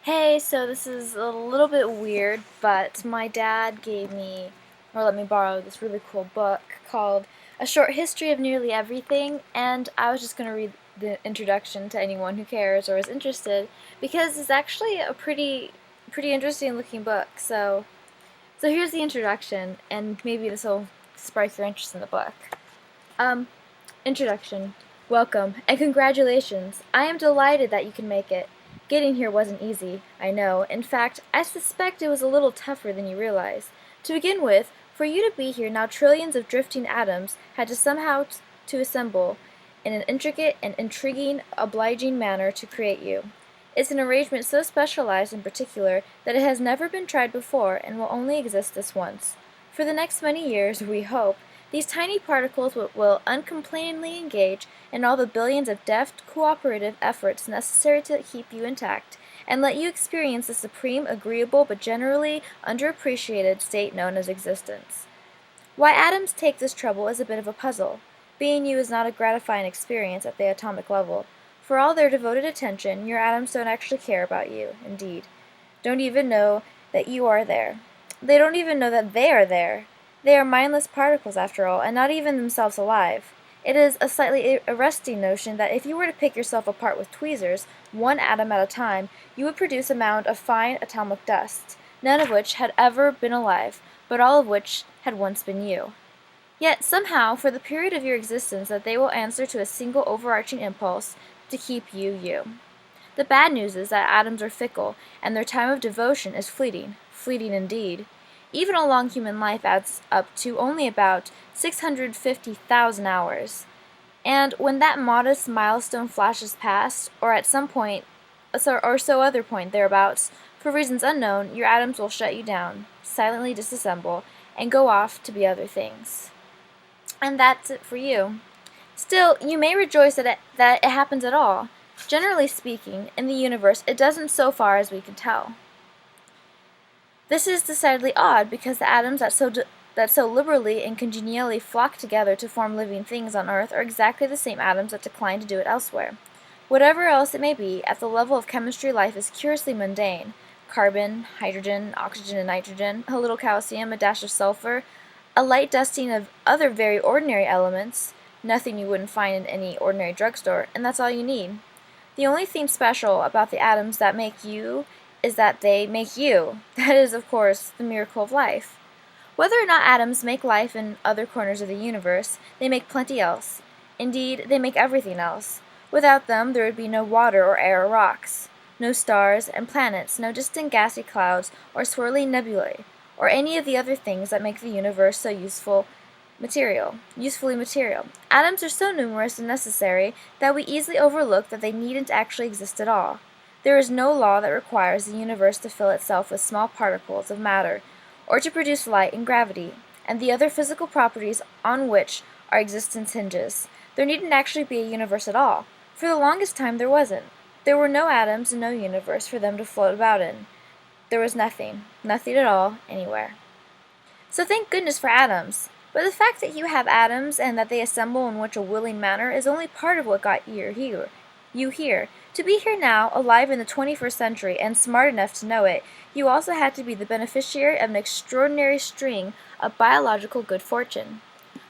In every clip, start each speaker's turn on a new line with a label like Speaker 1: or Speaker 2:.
Speaker 1: Hey, so this is a little bit weird, but my dad gave me, or let me borrow, this really cool book called A Short History of Nearly Everything, and I was just going to read the introduction to anyone who cares or is interested, because it's actually a pretty interesting looking book. So here's the introduction, and maybe this will spark your interest in the book. Um, Introduction. Welcome, and congratulations. I am delighted that you can make it. Getting here wasn't easy, I know. In fact, I suspect it was a little tougher than you realize. To begin with, for you to be here now trillions of drifting atoms had to somehow to assemble in an intricate and intriguing, obliging manner to create you. It's an arrangement so specialized and particular that it has never been tried before and will only exist this once. For the next many years, we hope, these tiny particles will uncomplainingly engage in all the billions of deft, cooperative efforts necessary to keep you intact, and let you experience the supreme, agreeable, but generally underappreciated state known as existence. Why atoms take this trouble is a bit of a puzzle. Being you is not a gratifying experience at the atomic level. For all their devoted attention, your atoms don't actually care about you, indeed. Don't even know that you are there. They don't even know that they are there. They are mindless particles, after all, and not even themselves alive. It is a slightly arresting notion that if you were to pick yourself apart with tweezers, one atom at a time, you would produce a mound of fine atomic dust, none of which had ever been alive, but all of which had once been you. Yet somehow, for the period of your existence, that they will answer to a single overarching impulse to keep you you. The bad news is that atoms are fickle, and their time of devotion is fleeting, fleeting indeed. Even a long human life adds up to only about 650,000 hours. And when that modest milestone flashes past, or at some point, or so other point thereabouts, for reasons unknown, your atoms will shut you down, silently disassemble, and go off to be other things. And that's it for you. Still, you may rejoice that it happens at all. Generally speaking, in the universe, it doesn't so far as we can tell. This is decidedly odd because the atoms that so liberally and congenially flock together to form living things on Earth are exactly the same atoms that decline to do it elsewhere. Whatever else it may be, at the level of chemistry life is curiously mundane. Carbon, hydrogen, oxygen, and nitrogen, a little calcium, a dash of sulfur, a light dusting of other very ordinary elements, nothing you wouldn't find in any ordinary drugstore, and that's all you need. The only thing special about the atoms that make you is that they make you. That is, of course, the miracle of life. Whether or not atoms make life in other corners of the universe, they make plenty else. Indeed, they make everything else. Without them, there would be no water or air or rocks, no stars and planets, no distant gassy clouds or swirling nebulae, or any of the other things that make the universe so usefully material. Atoms are so numerous and necessary that we easily overlook that they needn't actually exist at all. There is no law that requires the universe to fill itself with small particles of matter, or to produce light and gravity, and the other physical properties on which our existence hinges. There needn't actually be a universe at all. For the longest time there wasn't. There were no atoms and no universe for them to float about in. There was nothing, nothing at all, anywhere. So thank goodness for atoms. But the fact that you have atoms and that they assemble in such a willing manner is only part of what got you here. You here. To be here now, alive in the 21st century, and smart enough to know it, you also had to be the beneficiary of an extraordinary string of biological good fortune.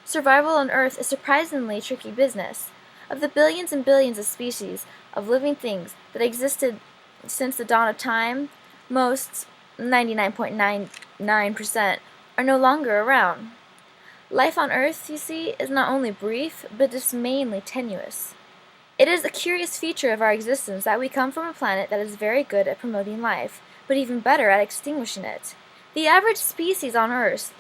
Speaker 1: Survival on Earth is surprisingly tricky business. Of the billions and billions of species of living things that existed since the dawn of time, most, 99.99%, are no longer around. Life on Earth, you see, is not only brief, but dismayingly tenuous. It is a curious feature of our existence that we come from a planet that is very good at promoting life, but even better at extinguishing it. The average species on Earth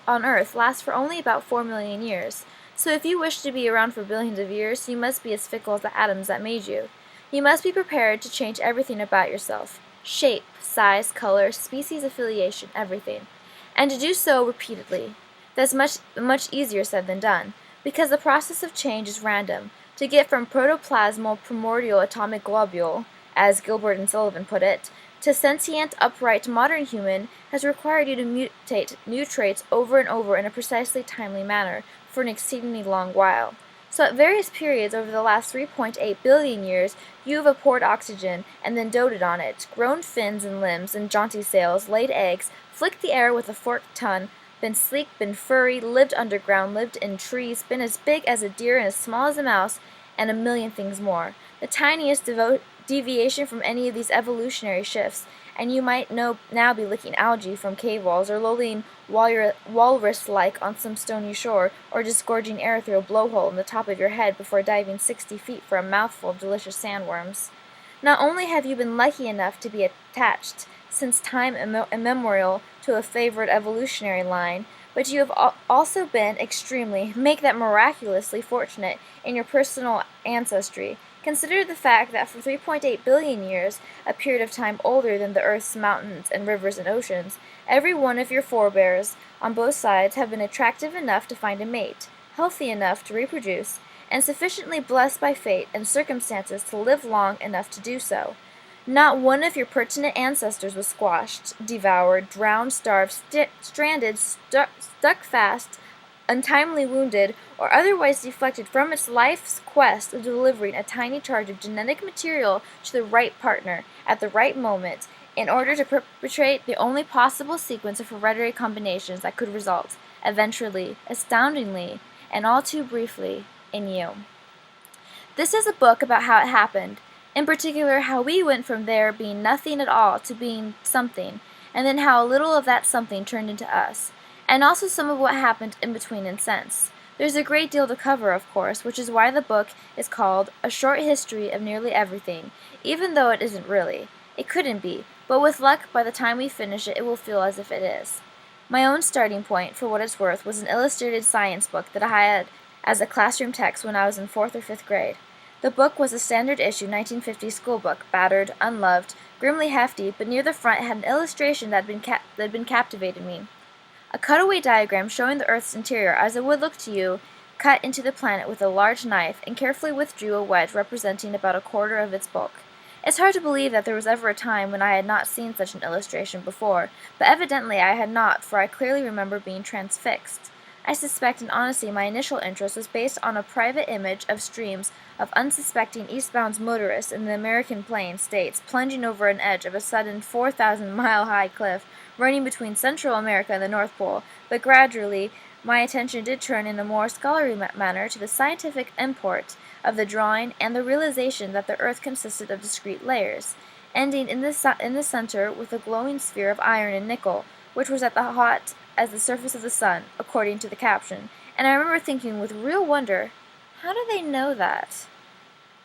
Speaker 1: lasts for only about 4 million years, so if you wish to be around for billions of years, you must be as fickle as the atoms that made you. You must be prepared to change everything about yourself: shape, size, color, species affiliation, everything. And to do so repeatedly. That's much easier said than done, because the process of change is random. To get from protoplasmal primordial atomic globule, as Gilbert and Sullivan put it, to sentient, upright, modern human has required you to mutate new traits over and over in a precisely timely manner for an exceedingly long while. So at various periods over the last 3.8 billion years, you have abhorred oxygen and then doted on it, grown fins and limbs and jaunty sails, laid eggs, flicked the air with a forked tongue, been sleek, been furry, lived underground, lived in trees, been as big as a deer and as small as a mouse, and a million things more. The tiniest deviation from any of these evolutionary shifts, and you might now be licking algae from cave walls, or lolling walrus-like on some stony shore, or disgorging air through a blowhole in the top of your head before diving 60 feet for a mouthful of delicious sandworms. Not only have you been lucky enough to be attached since time immemorial to a favorite evolutionary line, but you have also been extremely, make that miraculously fortunate in your personal ancestry. Consider the fact that for 3.8 billion years, a period of time older than the Earth's mountains and rivers and oceans, every one of your forebears on both sides have been attractive enough to find a mate, healthy enough to reproduce, and sufficiently blessed by fate and circumstances to live long enough to do so. Not one of your pertinent ancestors was squashed, devoured, drowned, starved, stranded, stuck fast, untimely wounded, or otherwise deflected from its life's quest of delivering a tiny charge of genetic material to the right partner at the right moment in order to perpetrate the only possible sequence of hereditary combinations that could result, eventually, astoundingly, and all too briefly, in you. This is a book about how it happened, in particular how we went from there being nothing at all to being something, and then how a little of that something turned into us, and also some of what happened in between and since. There's a great deal to cover, of course, which is why the book is called A Short History of Nearly Everything, even though it isn't really. It couldn't be, but with luck, by the time we finish it, it will feel as if it is. My own starting point, for what it's worth, was an illustrated science book that I had as a classroom text when I was in 4th or 5th grade. The book was a standard issue 1950 school book, battered, unloved, grimly hefty, but near the front it had an illustration that had been captivated me. A cutaway diagram showing the Earth's interior as it would look to you, cut into the planet with a large knife, and carefully withdrew a wedge representing about a quarter of its bulk. It's hard to believe that there was ever a time when I had not seen such an illustration before, but evidently I had not, for I clearly remember being transfixed. I suspect, in honesty, my initial interest was based on a private image of streams of unsuspecting eastbound motorists in the American Plain States plunging over an edge of a sudden 4,000-mile-high cliff running between Central America and the North Pole, but gradually my attention did turn in a more scholarly manner to the scientific import of the drawing and the realization that the Earth consisted of discrete layers, ending in the center with a glowing sphere of iron and nickel, which was at the hot as the surface of the sun, according to the caption, and I remember thinking with real wonder, how do they know that?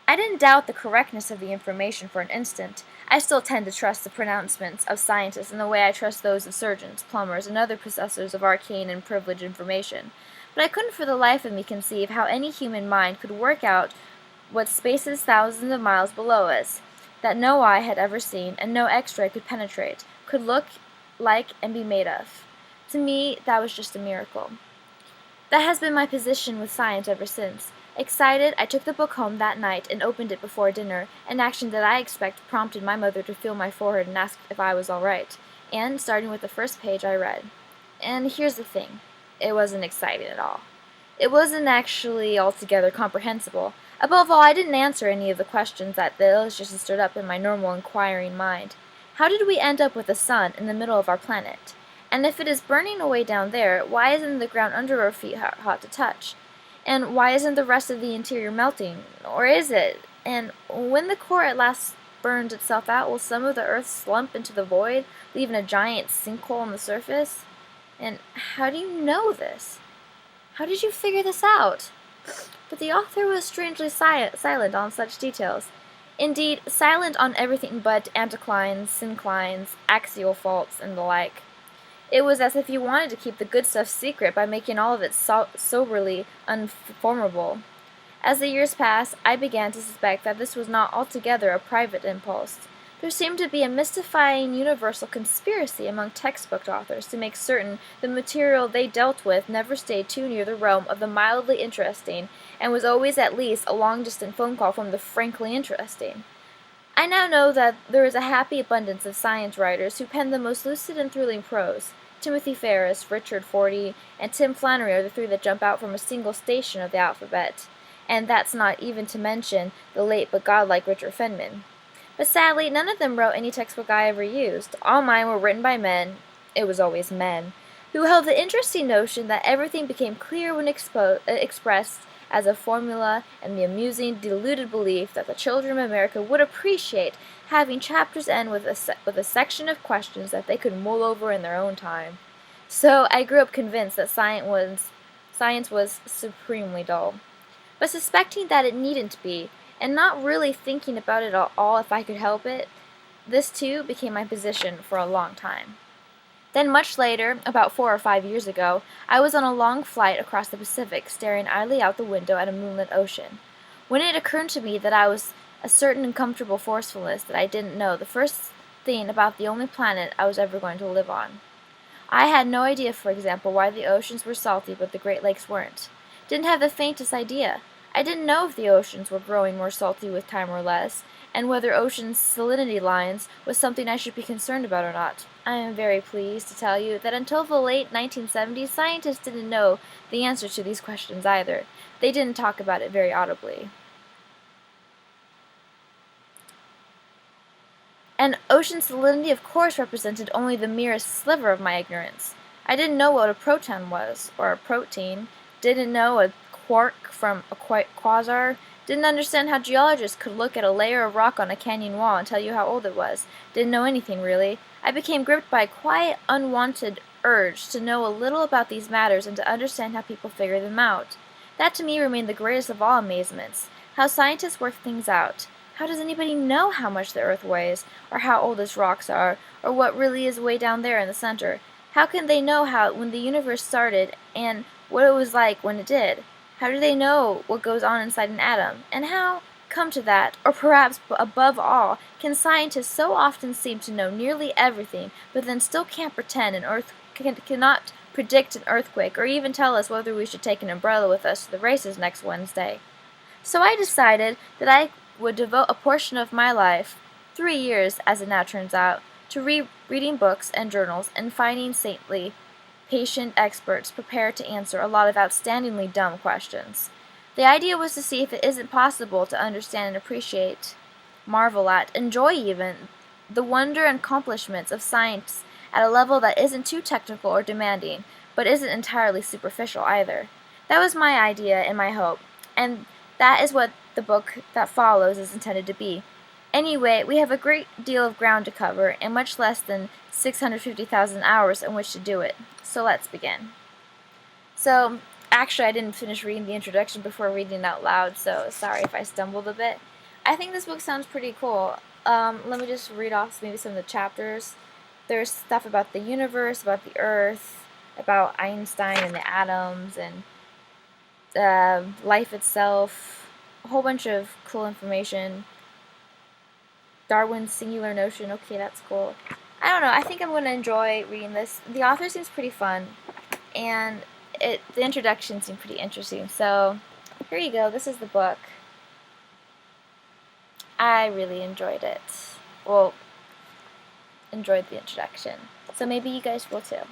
Speaker 1: I didn't doubt the correctness of the information for an instant. I still tend to trust the pronouncements of scientists in the way I trust those of surgeons, plumbers, and other possessors of arcane and privileged information. But I couldn't for the life of me conceive how any human mind could work out what spaces thousands of miles below us, that no eye had ever seen and no X-ray could penetrate, could look like and be made of. To me, that was just a miracle. That has been my position with science ever since. Excited, I took the book home that night and opened it before dinner, an action that I expect prompted my mother to feel my forehead and ask if I was all right. And, starting with the first page, I read. And here's the thing. It wasn't exciting at all. It wasn't actually altogether comprehensible. Above all, I didn't answer any of the questions that the illustration stirred up in my normal inquiring mind. How did we end up with the sun in the middle of our planet? And if it is burning away down there, why isn't the ground under our feet hot to touch? And why isn't the rest of the interior melting? Or is it? And when the core at last burns itself out, will some of the earth slump into the void, leaving a giant sinkhole on the surface? And how do you know this? How did you figure this out? But the author was strangely silent on such details. Indeed, silent on everything but anticlines, synclines, axial faults, and the like. It was as if he wanted to keep the good stuff secret by making all of it soberly unformable. As the years passed, I began to suspect that this was not altogether a private impulse. There seemed to be a mystifying universal conspiracy among textbook authors to make certain the material they dealt with never stayed too near the realm of the mildly interesting, and was always at least a long-distance phone call from the frankly interesting. I now know that there is a happy abundance of science writers who pen the most lucid and thrilling prose. Timothy Ferris, Richard Fortey, and Tim Flannery are the three that jump out from a single station of the alphabet. and that's not even to mention the late but godlike Richard Feynman. But sadly, none of them wrote any textbook I ever used. All mine were written by men, it was always men, who held the interesting notion that everything became clear when expressed as a formula, and the amusing, deluded belief that the children of America would appreciate having chapters end with a section of questions that they could mull over in their own time. So I grew up convinced that science was supremely dull. But suspecting that it needn't be, and not really thinking about it at all if I could help it, this too became my position for a long time. Then much later, about 4 or 5 years ago, I was on a long flight across the Pacific, staring idly out the window at a moonlit ocean, when it occurred to me that I was a certain uncomfortable forcefulness that I didn't know the first thing about the only planet I was ever going to live on. I had no idea, for example, why the oceans were salty but the Great Lakes weren't. Didn't have the faintest idea. I didn't know if the oceans were growing more salty with time or less, and whether ocean salinity lines was something I should be concerned about or not. I am very pleased to tell you that until the late 1970s, scientists didn't know the answer to these questions either. They didn't talk about it very audibly. And ocean salinity, of course, represented only the merest sliver of my ignorance. I didn't know what a proton was, or a protein, didn't know a quark from a quasar, didn't understand how geologists could look at a layer of rock on a canyon wall and tell you how old it was, didn't know anything really. I became gripped by a quiet, unwanted urge to know a little about these matters and to understand how people figure them out. That to me remained the greatest of all amazements, how scientists work things out. How does anybody know how much the Earth weighs, or how old its rocks are, or what really is way down there in the center? How can they know how when the universe started and what it was like when it did? How do they know what goes on inside an atom? And how, come to that, or perhaps above all, can scientists so often seem to know nearly everything, but then still can't cannot predict an earthquake, or even tell us whether we should take an umbrella with us to the races next Wednesday? So I decided that I would devote a portion of my life, 3 years as it now turns out, to reading books and journals and finding saintly, patient experts prepared to answer a lot of outstandingly dumb questions. The idea was to see if it isn't possible to understand and appreciate, marvel at, enjoy even, the wonder and accomplishments of science at a level that isn't too technical or demanding, but isn't entirely superficial either. That was my idea and my hope, and that is what the book that follows is intended to be. Anyway, we have a great deal of ground to cover, and much less than 650,000 hours in which to do it. So let's begin. So, actually, I didn't finish reading the introduction before reading it out loud, so sorry if I stumbled a bit. I think this book sounds pretty cool. Let me just read off maybe some of the chapters. There's stuff about the universe, about the Earth, about Einstein and the atoms, and life itself, a whole bunch of cool information. Darwin's singular notion, okay, that's cool. I don't know, I think I'm going to enjoy reading this. The author seems pretty fun, and the introduction seemed pretty interesting. So, here you go, this is the book. I really enjoyed it. Well, enjoyed the introduction. So maybe you guys will too.